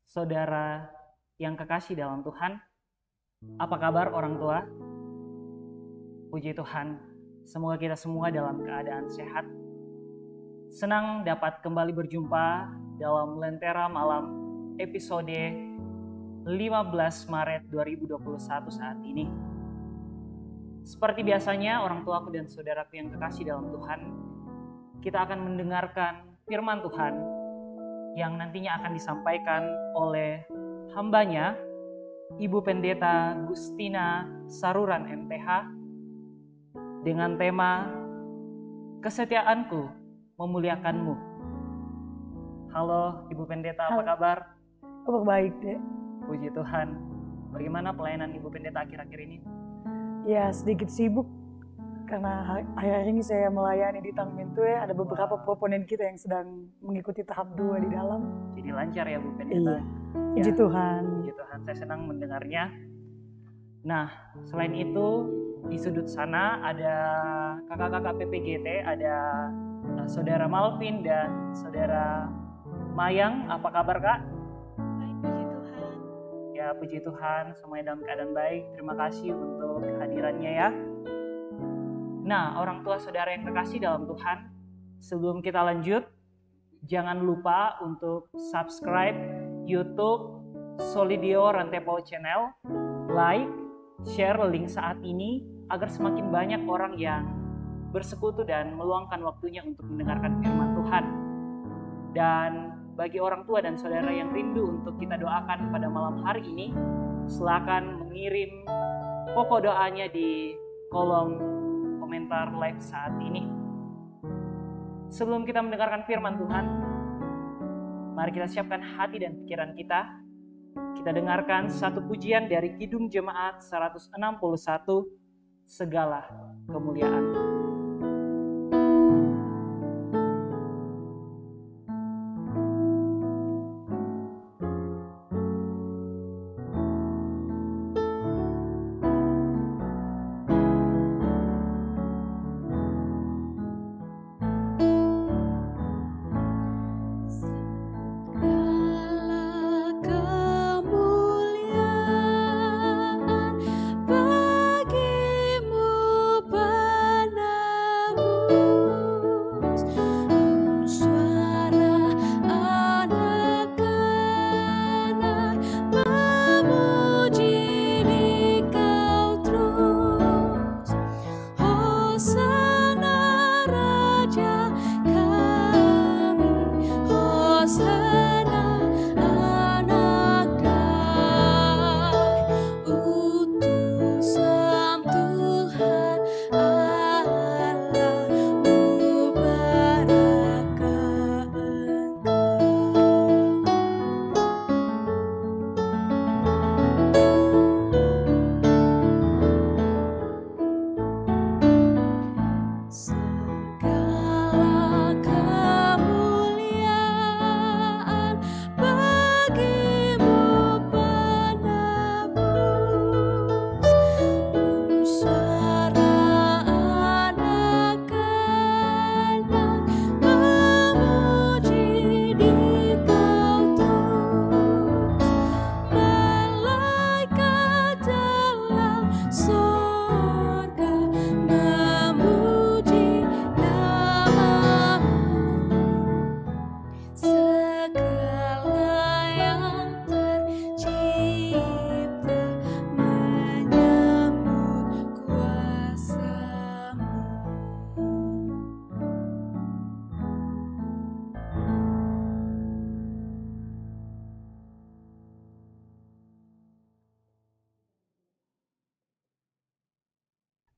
saudara yang kekasih dalam Tuhan. Apa kabar orang tua? Puji Tuhan, semoga kita semua dalam keadaan sehat. Senang dapat kembali berjumpa dalam Lentera Malam episode 15 Maret 2021 saat ini. Seperti biasanya, orang tuaku dan saudaraku yang kekasih dalam Tuhan, kita akan mendengarkan firman Tuhan yang nantinya akan disampaikan oleh hambanya, Ibu Pendeta Gustina Saruran MTH, dengan tema Kesetiaanku Memuliakanmu. Halo Ibu Pendeta, apa kabar? Kabar baik, Dek. Puji Tuhan. Bagaimana pelayanan Ibu Pendeta akhir-akhir ini? Ya, sedikit sibuk karena akhir-akhir ini saya melayani di Tang Mentue. Ada beberapa proponen kita yang sedang mengikuti tahap 2 di dalam. Jadi lancar ya Bu Pendeta? Iya. Puji Tuhan. Puji Tuhan, saya senang mendengarnya. Nah, selain itu di sudut sana ada kakak-kakak PPGT, ada saudara Malvin dan saudara Mayang. Apa kabar Kak? Baik, puji Tuhan. Ya, puji Tuhan, semuanya dalam keadaan baik. Terima kasih untuk kehadirannya ya. Nah, orang tua saudara yang terkasih dalam Tuhan, sebelum kita lanjut, jangan lupa untuk subscribe YouTube Solidio Rantepao Channel, like, share link saat ini agar semakin banyak orang yang bersekutu dan meluangkan waktunya untuk mendengarkan firman Tuhan. Dan bagi orang tua dan saudara yang rindu untuk kita doakan pada malam hari ini, silakan mengirim pokok doanya di kolom komentar live saat ini. Sebelum kita mendengarkan firman Tuhan, mari kita siapkan hati dan pikiran kita. Kita dengarkan satu pujian dari Kidung Jemaat 161, Segala Kemuliaan.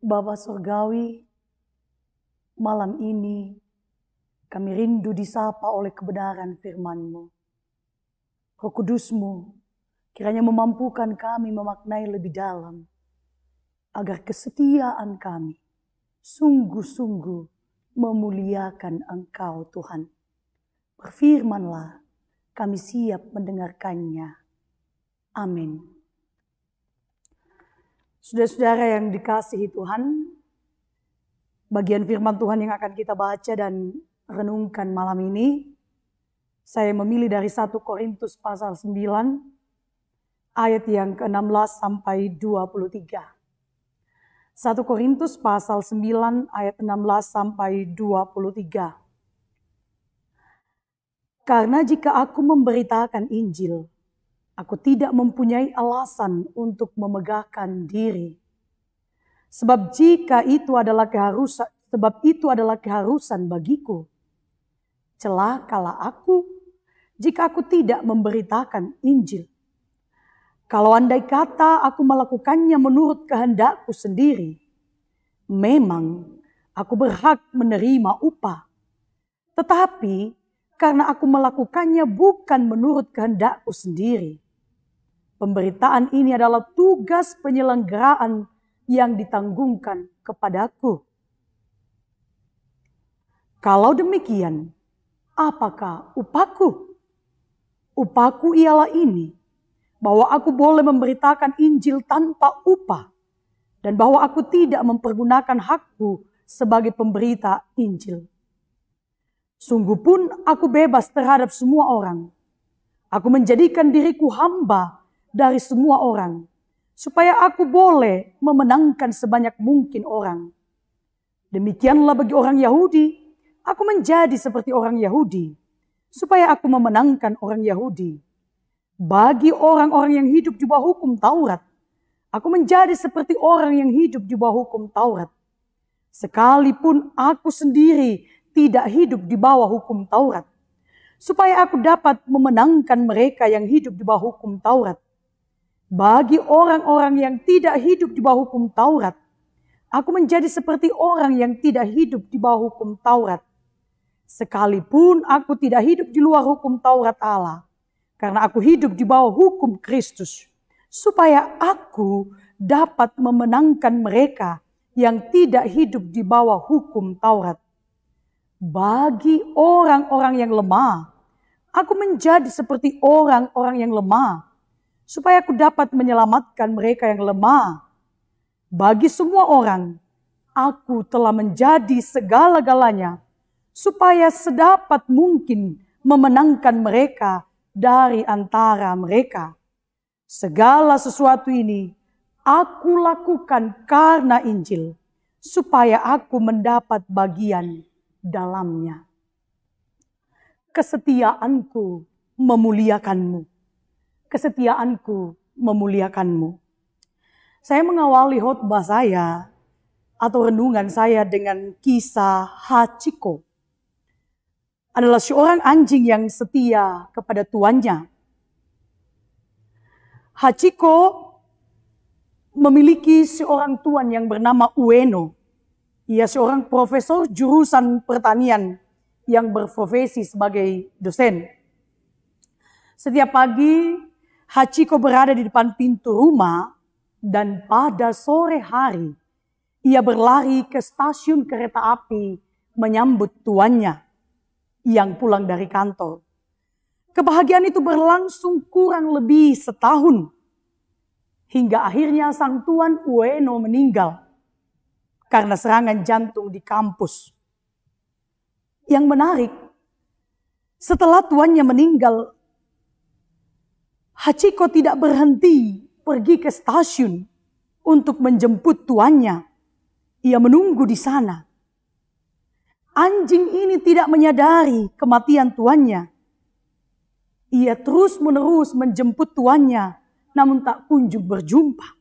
Bapa Surgawi, malam ini kami rindu disapa oleh kebenaran firman-Mu. Roh Kudus-Mu kiranya memampukan kami memaknai lebih dalam, agar kesetiaan kami sungguh-sungguh memuliakan Engkau Tuhan. Berfirmanlah, kami siap mendengarkannya. Amin. Saudara-saudara yang dikasihi Tuhan, bagian firman Tuhan yang akan kita baca dan renungkan malam ini Saya memilih dari 1 Korintus pasal 9 ayat yang ke-16 sampai 23. 1 Korintus pasal 9 ayat 16 sampai 23. Karena jika aku memberitakan Injil, aku tidak mempunyai alasan untuk memegahkan diri. Sebab itu adalah keharusan bagiku. Celakalah aku jika aku tidak memberitakan Injil. Kalau andai kata aku melakukannya menurut kehendakku sendiri, memang aku berhak menerima upah. Tetapi karena aku melakukannya bukan menurut kehendakku sendiri, pemberitaan ini adalah tugas penyelenggaraan yang ditanggungkan kepadaku. Kalau demikian, apakah upahku? Upahku ialah ini, bahwa aku boleh memberitakan Injil tanpa upah, dan bahwa aku tidak mempergunakan hakku sebagai pemberita Injil. Sungguh pun aku bebas terhadap semua orang. Aku menjadikan diriku hamba dari semua orang, supaya aku boleh memenangkan sebanyak mungkin orang. Demikianlah bagi orang Yahudi, aku menjadi seperti orang Yahudi, supaya aku memenangkan orang Yahudi. Bagi orang-orang yang hidup di bawah hukum Taurat, aku menjadi seperti orang yang hidup di bawah hukum Taurat. Sekalipun aku sendiri tidak hidup di bawah hukum Taurat, supaya aku dapat memenangkan mereka yang hidup di bawah hukum Taurat. Bagi orang-orang yang tidak hidup di bawah hukum Taurat, aku menjadi seperti orang yang tidak hidup di bawah hukum Taurat. Sekalipun aku tidak hidup di luar hukum Taurat Allah, karena aku hidup di bawah hukum Kristus, supaya aku dapat memenangkan mereka yang tidak hidup di bawah hukum Taurat. Bagi orang-orang yang lemah, aku menjadi seperti orang-orang yang lemah, supaya aku dapat menyelamatkan mereka yang lemah. Bagi semua orang, aku telah menjadi segala-galanya, supaya sedapat mungkin memenangkan mereka dari antara mereka. Segala sesuatu ini aku lakukan karena Injil, supaya aku mendapat bagian dalamnya. Kesetiaanku memuliakanmu. Kesetiaanku memuliakanmu. Saya mengawali khotbah saya atau renungan saya dengan kisah Hachiko. Adalah seorang anjing yang setia kepada tuannya. Hachiko memiliki seorang tuan yang bernama Ueno. Ia seorang profesor jurusan pertanian yang berprofesi sebagai dosen. Setiap pagi, Hachiko berada di depan pintu rumah, dan pada sore hari, ia berlari ke stasiun kereta api menyambut tuannya yang pulang dari kantor. Kebahagiaan itu berlangsung kurang lebih setahun, hingga akhirnya sang tuan Ueno meninggal karena serangan jantung di kampus. Yang menarik, setelah tuannya meninggal, Hachiko tidak berhenti pergi ke stasiun untuk menjemput tuannya. Ia menunggu di sana. Anjing ini tidak menyadari kematian tuannya. Ia terus-menerus menjemput tuannya, namun tak kunjung berjumpa.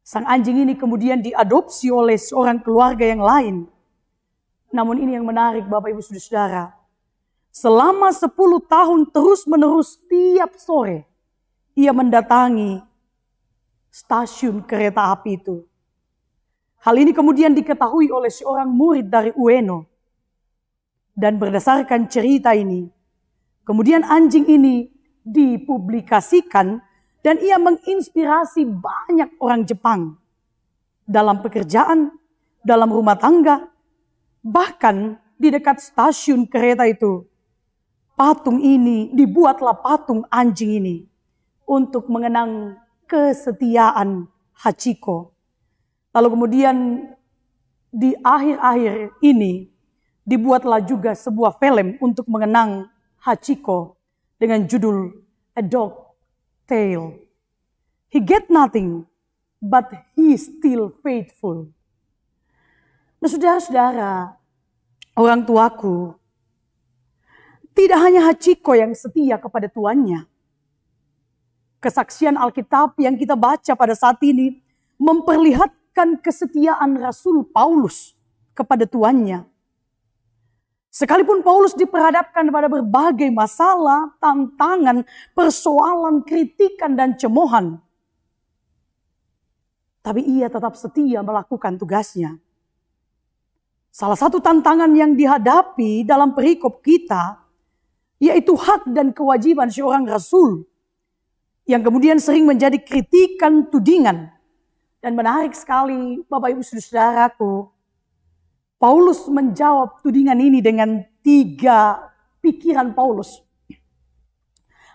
Sang anjing ini kemudian diadopsi oleh seorang keluarga yang lain. Namun ini yang menarik Bapak Ibu Saudara. Selama 10 tahun terus-menerus tiap sore, ia mendatangi stasiun kereta api itu. Hal ini kemudian diketahui oleh seorang murid dari Ueno. Dan berdasarkan cerita ini, kemudian anjing ini dipublikasikan dan ia menginspirasi banyak orang Jepang dalam pekerjaan, dalam rumah tangga, bahkan di dekat stasiun kereta itu. Dibuatlah patung anjing ini untuk mengenang kesetiaan Hachiko. Lalu kemudian di akhir-akhir ini dibuatlah juga sebuah film untuk mengenang Hachiko dengan judul A Dog Tale. He get nothing, but he still faithful. Nah saudara-saudara, orang tuaku, tidak hanya Hachiko yang setia kepada tuannya. Kesaksian Alkitab yang kita baca pada saat ini memperlihatkan kesetiaan Rasul Paulus kepada tuannya. Sekalipun Paulus diperhadapkan pada berbagai masalah, tantangan, persoalan, kritikan, dan cemoohan, tapi ia tetap setia melakukan tugasnya. Salah satu tantangan yang dihadapi dalam perikop kita, yaitu hak dan kewajiban seorang rasul, yang kemudian sering menjadi kritikan, tudingan. Dan menarik sekali Bapak Ibu Saudaraku, Paulus menjawab tudingan ini dengan 3 pikiran Paulus.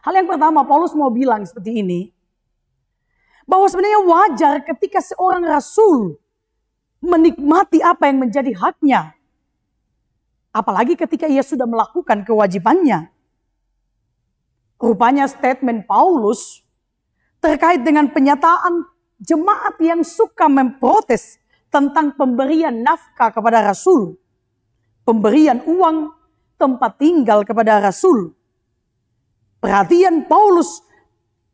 Hal yang pertama, Paulus mau bilang seperti ini, bahwa sebenarnya wajar ketika seorang rasul menikmati apa yang menjadi haknya. Apalagi ketika ia sudah melakukan kewajibannya. Rupanya statement Paulus terkait dengan penyataan jemaat yang suka memprotes tentang pemberian nafkah kepada rasul, pemberian uang, tempat tinggal kepada rasul. Perhatian Paulus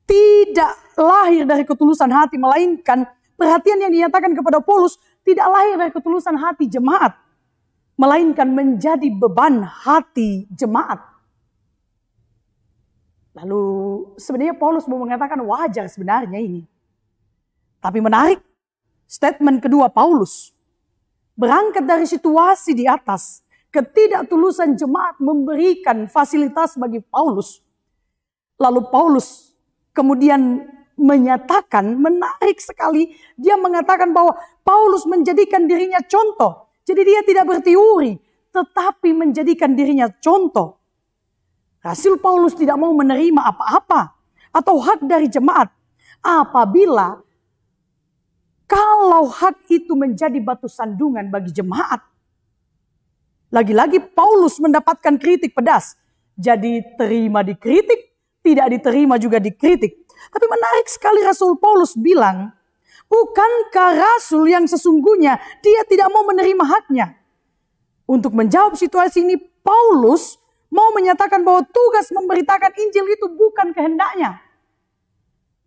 tidak lahir dari ketulusan hati, melainkan perhatian yang dinyatakan kepada Paulus tidak lahir dari ketulusan hati jemaat, melainkan menjadi beban hati jemaat. Lalu sebenarnya Paulus mau mengatakan wajar sebenarnya ini. Tapi menarik, statement kedua Paulus berangkat dari situasi di atas, ketidaktulusan jemaat memberikan fasilitas bagi Paulus. Lalu Paulus kemudian menyatakan, menarik sekali, dia mengatakan bahwa Paulus menjadikan dirinya contoh. Jadi dia tidak berteori, tetapi menjadikan dirinya contoh. Rasul Paulus tidak mau menerima apa-apa atau hak dari jemaat apabila kalau hak itu menjadi batu sandungan bagi jemaat. Lagi-lagi Paulus mendapatkan kritik pedas. Jadi terima dikritik, tidak diterima juga dikritik. Tapi menarik sekali Rasul Paulus bilang, bukankah Rasul yang sesungguhnya dia tidak mau menerima haknya? Untuk menjawab situasi ini, Paulus mau menyatakan bahwa tugas memberitakan Injil itu bukan kehendaknya.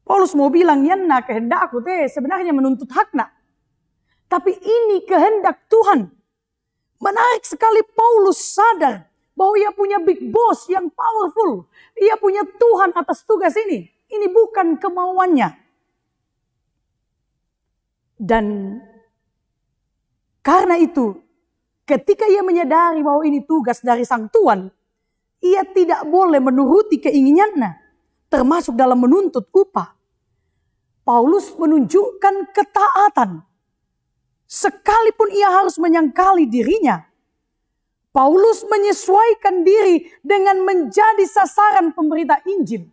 Paulus mau bilang, ya nah kehendakku teh sebenarnya menuntut hakna. Tapi ini kehendak Tuhan. Menarik sekali Paulus sadar bahwa ia punya big boss yang powerful. Ia punya Tuhan atas tugas ini. Ini bukan kemauannya. Dan karena itu, ketika ia menyadari bahwa ini tugas dari sang Tuhan, ia tidak boleh menuruti keinginannya, termasuk dalam menuntut upah. Paulus menunjukkan ketaatan. Sekalipun ia harus menyangkali dirinya, Paulus menyesuaikan diri dengan menjadi sasaran pemberita Injil.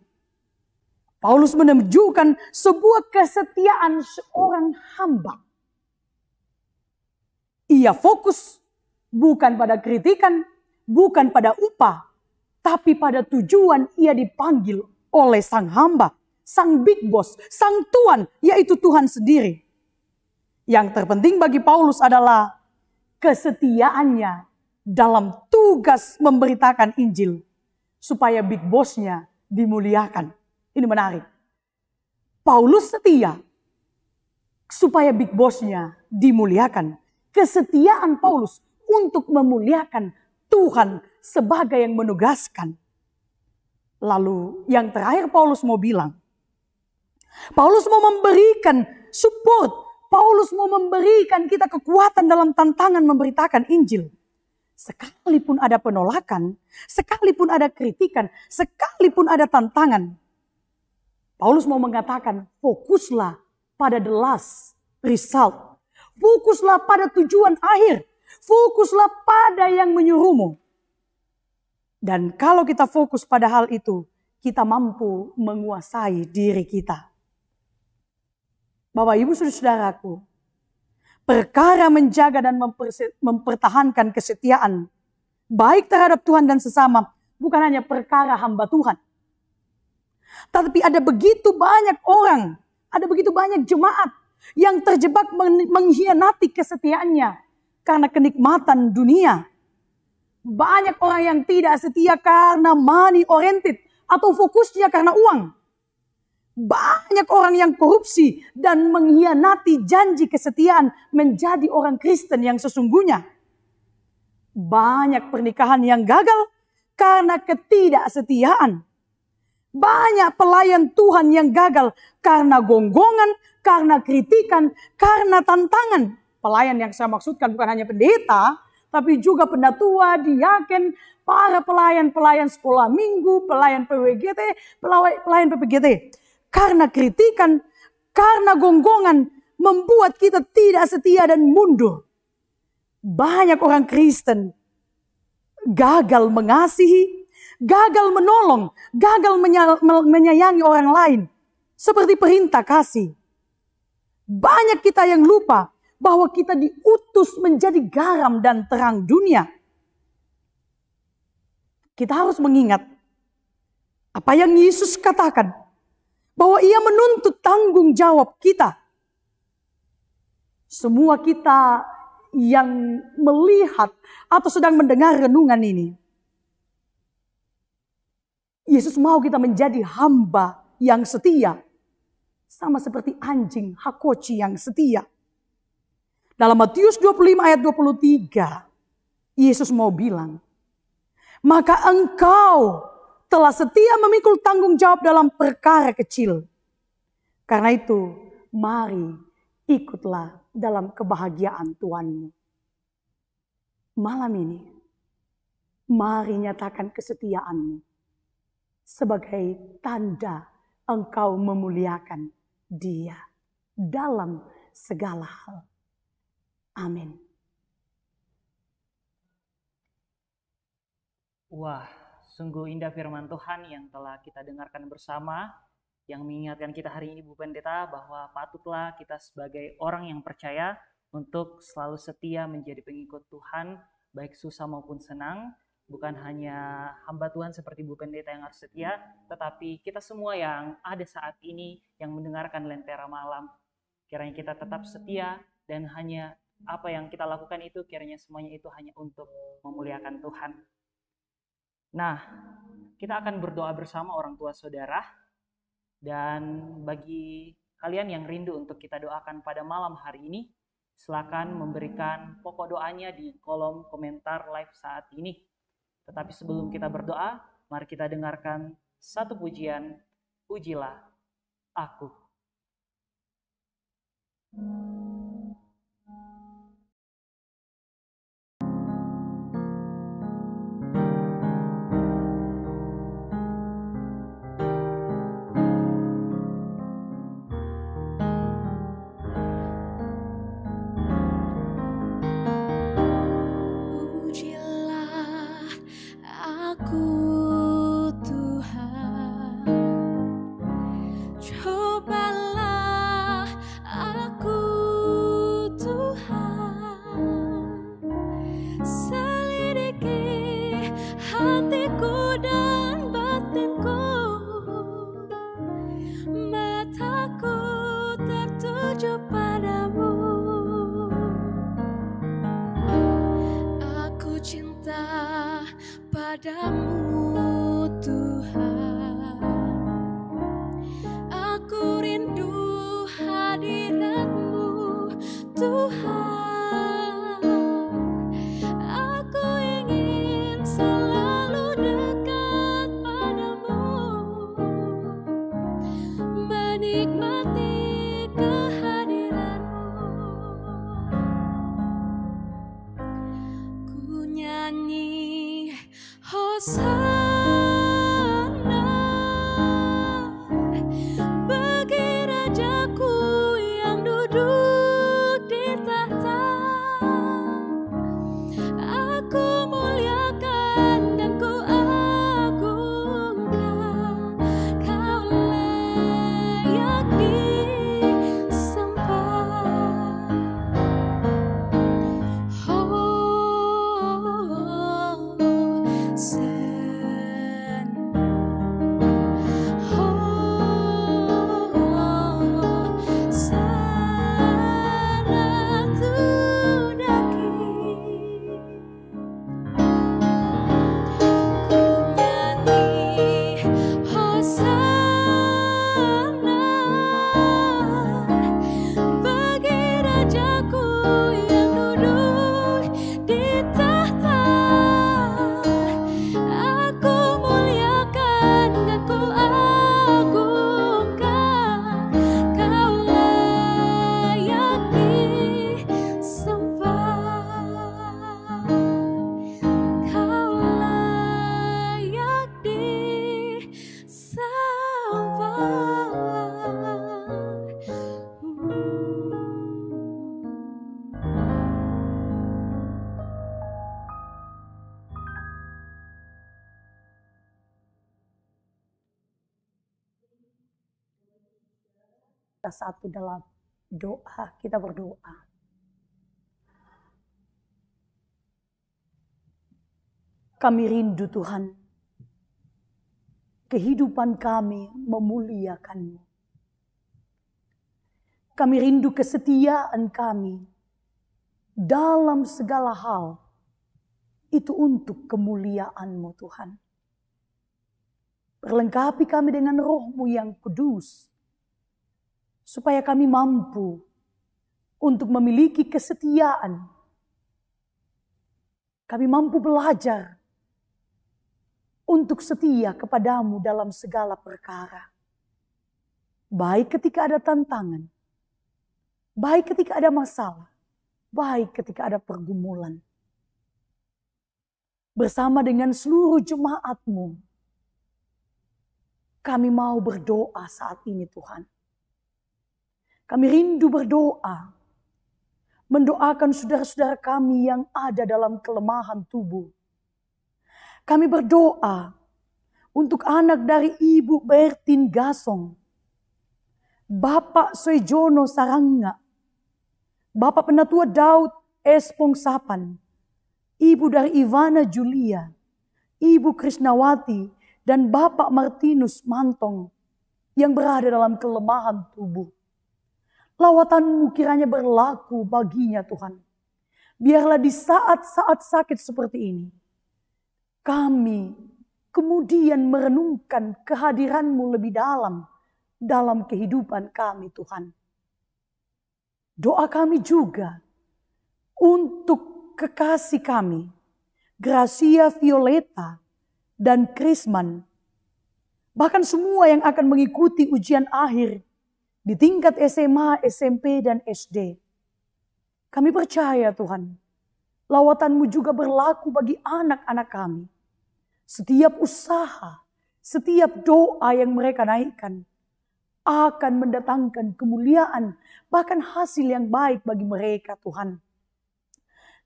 Paulus menunjukkan sebuah kesetiaan seorang hamba. Ia fokus bukan pada kritikan, bukan pada upah, tapi pada tujuan ia dipanggil oleh sang hamba, sang big boss, sang Tuhan, yaitu Tuhan sendiri. Yang terpenting bagi Paulus adalah kesetiaannya dalam tugas memberitakan Injil, supaya big bossnya dimuliakan. Ini menarik. Paulus setia supaya big bossnya dimuliakan. Kesetiaan Paulus untuk memuliakan Tuhan sebagai yang menugaskan. Lalu yang terakhir Paulus mau bilang, Paulus mau memberikan support, Paulus mau memberikan kita kekuatan dalam tantangan memberitakan Injil. Sekalipun ada penolakan, sekalipun ada kritikan, sekalipun ada tantangan, Paulus mau mengatakan, fokuslah pada the last result. Fokuslah pada tujuan akhir. Fokuslah pada yang menyuruhmu. Dan kalau kita fokus pada hal itu, kita mampu menguasai diri kita. Bapak Ibu Saudaraku, perkara menjaga dan mempertahankan kesetiaan, baik terhadap Tuhan dan sesama, bukan hanya perkara hamba Tuhan. Tetapi ada begitu banyak orang, ada begitu banyak jemaat yang terjebak mengkhianati kesetiaannya karena kenikmatan dunia. Banyak orang yang tidak setia karena money oriented atau fokusnya karena uang. Banyak orang yang korupsi dan mengkhianati janji kesetiaan menjadi orang Kristen yang sesungguhnya. Banyak pernikahan yang gagal karena ketidaksetiaan. Banyak pelayan Tuhan yang gagal karena gonggongan, karena kritikan, karena tantangan. Pelayan yang saya maksudkan bukan hanya pendeta, tapi juga pendatua, diaken, para pelayan-pelayan sekolah minggu, pelayan PWGT, pelayan PPGT. Karena kritikan, karena gonggongan membuat kita tidak setia dan mundur. Banyak orang Kristen gagal mengasihi, gagal menolong, gagal menyayangi orang lain. Seperti perintah kasih. Banyak kita yang lupa bahwa kita diutus menjadi garam dan terang dunia. Kita harus mengingat apa yang Yesus katakan, bahwa ia menuntut tanggung jawab kita. Semua kita yang melihat atau sedang mendengar renungan ini, Yesus mau kita menjadi hamba yang setia. Sama seperti anjing hakoci yang setia. Dalam Matius 25 ayat 23, Yesus mau bilang, maka engkau telah setia memikul tanggung jawab dalam perkara kecil. Karena itu, mari ikutlah dalam kebahagiaan Tuhanmu. Malam ini, mari nyatakan kesetiaanmu sebagai tanda engkau memuliakan Dia dalam segala hal. Amin. Wah, sungguh indah firman Tuhan yang telah kita dengarkan bersama, yang mengingatkan kita hari ini Bu Pendeta bahwa patutlah kita sebagai orang yang percaya untuk selalu setia menjadi pengikut Tuhan, baik susah maupun senang. Bukan hanya hamba Tuhan seperti Bu Pendeta yang harus setia, tetapi kita semua yang ada saat ini yang mendengarkan Lentera Malam. Kiranya kita tetap setia dan hanya apa yang kita lakukan itu kiranya semuanya itu hanya untuk memuliakan Tuhan. Nah, kita akan berdoa bersama orang tua saudara. Dan bagi kalian yang rindu untuk kita doakan pada malam hari ini, silakan memberikan pokok doanya di kolom komentar live saat ini. Tetapi sebelum kita berdoa, mari kita dengarkan satu pujian, Pujilah Aku. Hosanna. kita satu dalam doa. Kita berdoa. Kami rindu Tuhan, kehidupan kami memuliakan-Mu. Kami rindu kesetiaan kami dalam segala hal, itu untuk kemuliaan-Mu Tuhan. Perlengkapi kami dengan Roh-Mu yang kudus, supaya kami mampu untuk memiliki kesetiaan. Kami mampu belajar untuk setia kepada-Mu dalam segala perkara. Baik ketika ada tantangan, baik ketika ada masalah, baik ketika ada pergumulan. Bersama dengan seluruh jemaat-Mu, kami mau berdoa saat ini Tuhan. Kami rindu berdoa, mendoakan saudara-saudara kami yang ada dalam kelemahan tubuh. Kami berdoa untuk anak dari Ibu Bertin Gasong, Bapak Soejono Saranga, Bapak Penatua Daud Espong Sapan, Ibu dari Ivana Julia, Ibu Krisnawati, dan Bapak Martinus Mantong yang berada dalam kelemahan tubuh. Lawatan-Mu kiranya berlaku baginya Tuhan. Biarlah di saat-saat sakit seperti ini, kami kemudian merenungkan kehadiran-Mu lebih dalam kehidupan kami Tuhan. Doa kami juga untuk kekasih kami, Gracia Violeta dan Krisman. Bahkan semua yang akan mengikuti ujian akhir di tingkat SMA, SMP, dan SD. Kami percaya Tuhan, lawatan-Mu juga berlaku bagi anak-anak kami. Setiap usaha, setiap doa yang mereka naikkan akan mendatangkan kemuliaan, bahkan hasil yang baik bagi mereka Tuhan.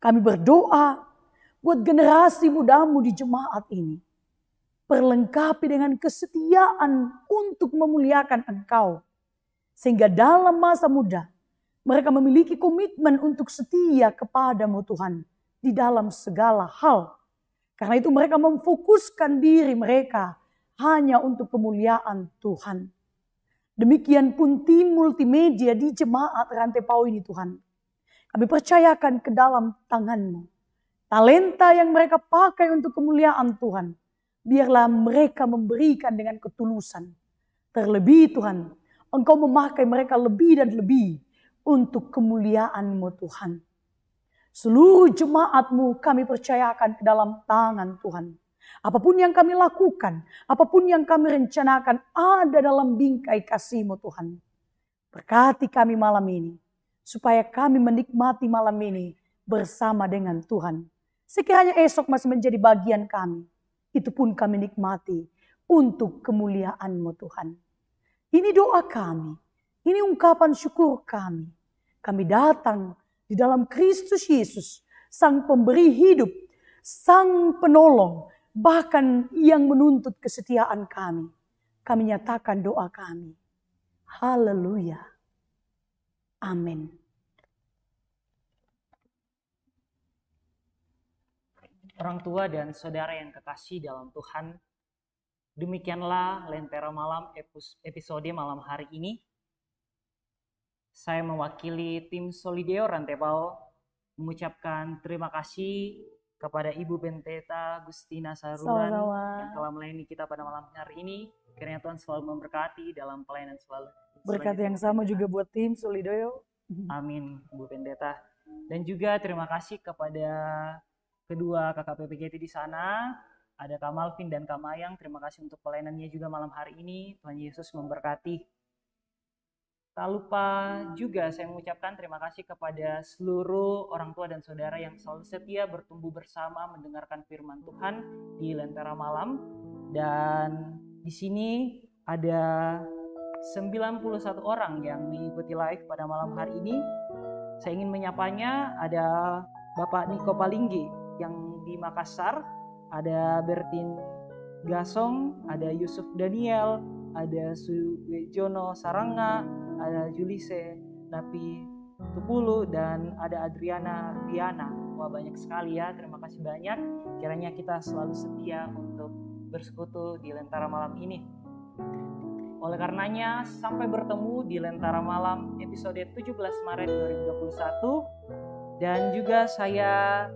Kami berdoa buat generasi muda-Mu di jemaat ini. Perlengkapi dengan kesetiaan untuk memuliakan Engkau. Sehingga dalam masa muda, mereka memiliki komitmen untuk setia kepada-Mu Tuhan. Di dalam segala hal. Karena itu mereka memfokuskan diri mereka hanya untuk kemuliaan Tuhan. Demikian pun tim multimedia di jemaat Rantai Pau ini Tuhan. Kami percayakan ke dalam tangan-Mu. Talenta yang mereka pakai untuk kemuliaan Tuhan. Biarlah mereka memberikan dengan ketulusan. Terlebih Tuhan, Engkau memakai mereka lebih dan lebih untuk kemuliaan-Mu Tuhan. Seluruh jemaat-Mu kami percayakan ke dalam tangan Tuhan. Apapun yang kami lakukan, apapun yang kami rencanakan ada dalam bingkai kasih-Mu Tuhan. Berkati kami malam ini, supaya kami menikmati malam ini bersama dengan Tuhan. Sekiranya esok masih menjadi bagian kami, itu pun kami nikmati untuk kemuliaan-Mu Tuhan. Ini doa kami, ini ungkapan syukur kami. Kami datang di dalam Kristus Yesus, Sang Pemberi hidup, Sang Penolong, bahkan yang menuntut kesetiaan kami. Kami nyatakan doa kami. Haleluya. Amin. Orang tua dan saudara yang kekasih dalam Tuhan, demikianlah Lentera Malam episode malam hari ini. Saya mewakili tim Solideo Rantai Pau mengucapkan terima kasih kepada Ibu Pendeta Gustina Saruran yang telah melayani kita pada malam hari ini. Kiranya Tuhan selalu memberkati dalam pelayanan selalu. Berkat yang sama juga buat tim Solideo. Amin, Bu Pendeta. Dan juga terima kasih kepada kedua kakak PPGT di sana, ada Kak Malvin dan Kak Mayang. Terima kasih untuk pelayanannya juga malam hari ini. Tuhan Yesus memberkati. Tak lupa juga saya mengucapkan terima kasih kepada seluruh orang tua dan saudara yang selalu setia bertumbuh bersama mendengarkan firman Tuhan di Lentera Malam. Dan di sini ada 91 orang yang mengikuti live pada malam hari ini. Saya ingin menyapanya, ada Bapak Niko Palinggi yang di Makassar, ada Bertin Gasong, ada Yusuf Daniel, ada Suwejono Saranga, ada Julise, Napi Tupulu, dan ada Adriana Diana. Wah, banyak sekali ya, terima kasih banyak. Kiranya kita selalu setia untuk bersekutu di Lentera Malam ini. Oleh karenanya, sampai bertemu di Lentera Malam episode 17 Maret 2021. Dan juga saya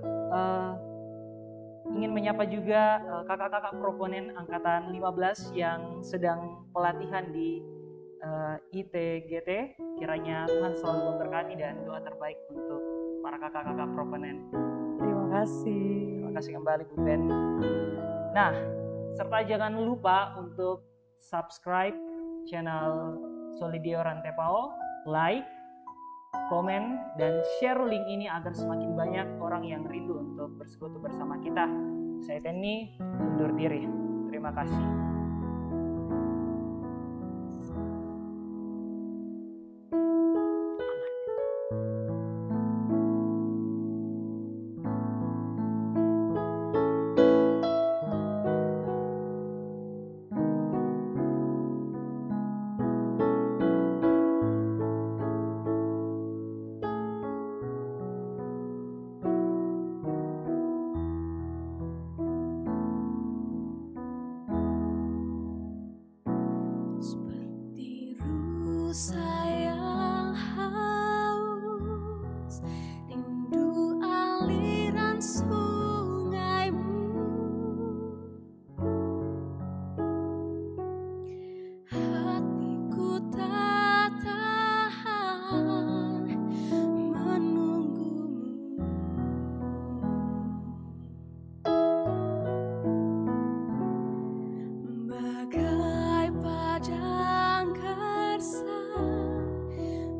ingin menyapa juga kakak-kakak proponen Angkatan 15 yang sedang pelatihan di ITGT. Kiranya Tuhan selalu memberkati dan doa terbaik untuk para kakak-kakak proponen. Terima kasih. Terima kasih kembali Bu Ben. Nah, serta jangan lupa untuk subscribe channel Solidio Rantepao, like, komen, dan share link ini agar semakin banyak orang yang rindu untuk bersekutu bersama kita. Saya Tenny, undur diri. Terima kasih. Seperti rusa yang haus, rindu aliran sungaimu. Hatiku tak tahan menunggumu. Bagai padang gersang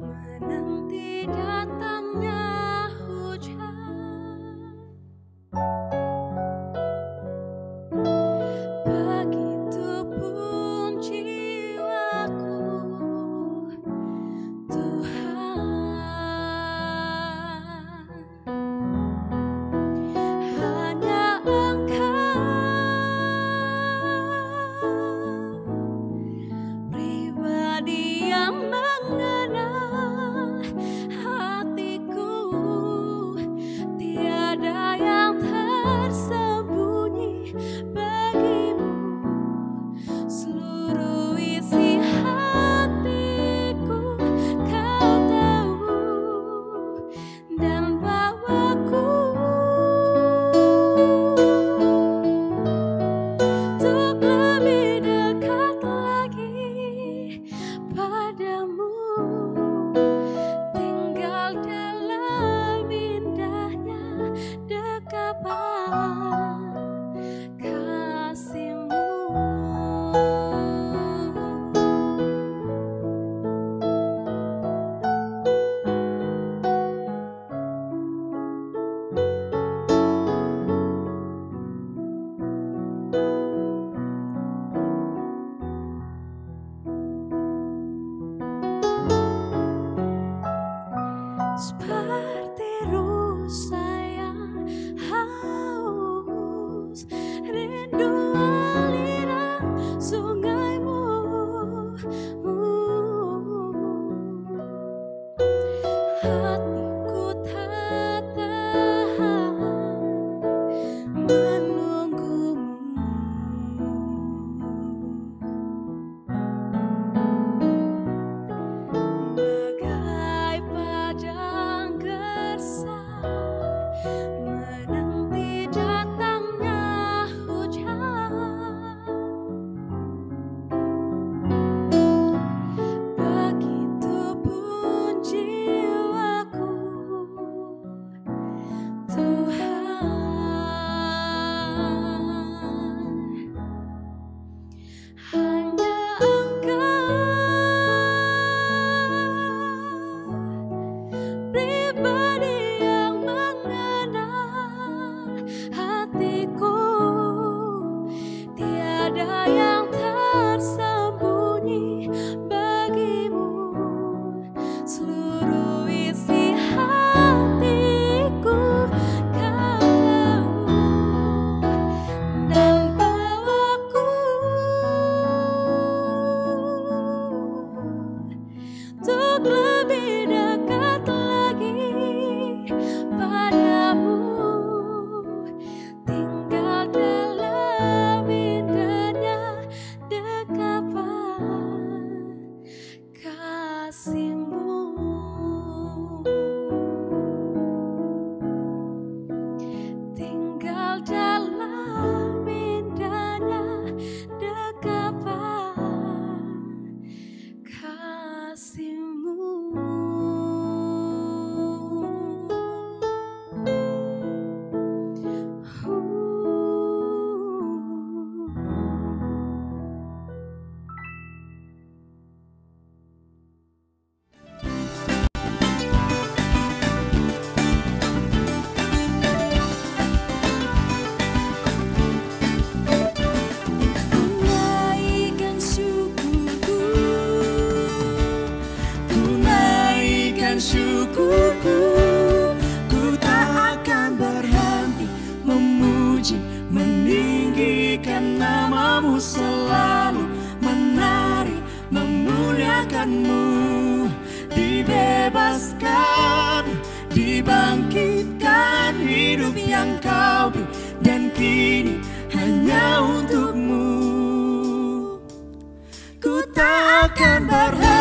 menanti datangnya hujan. Begitupun jiwaku, Tuhan. Hanya Engkau pribadi yang mengenal hatiku, tiada yang tersembunyi bagimu. Seluruh isi hatiku Kau tahu dan bawaku untuk lebih dekat lagi padamu, tinggal dalam indahnya dekapan kasih-Mu. Seperti rusa yang haus, memuji, meninggikan namamu, selalu menari, memuliakanmu. Dibebaskan, dibangkitkan, hidup yang kau beri, dan kini hanya untukmu. Ku tak akan berhenti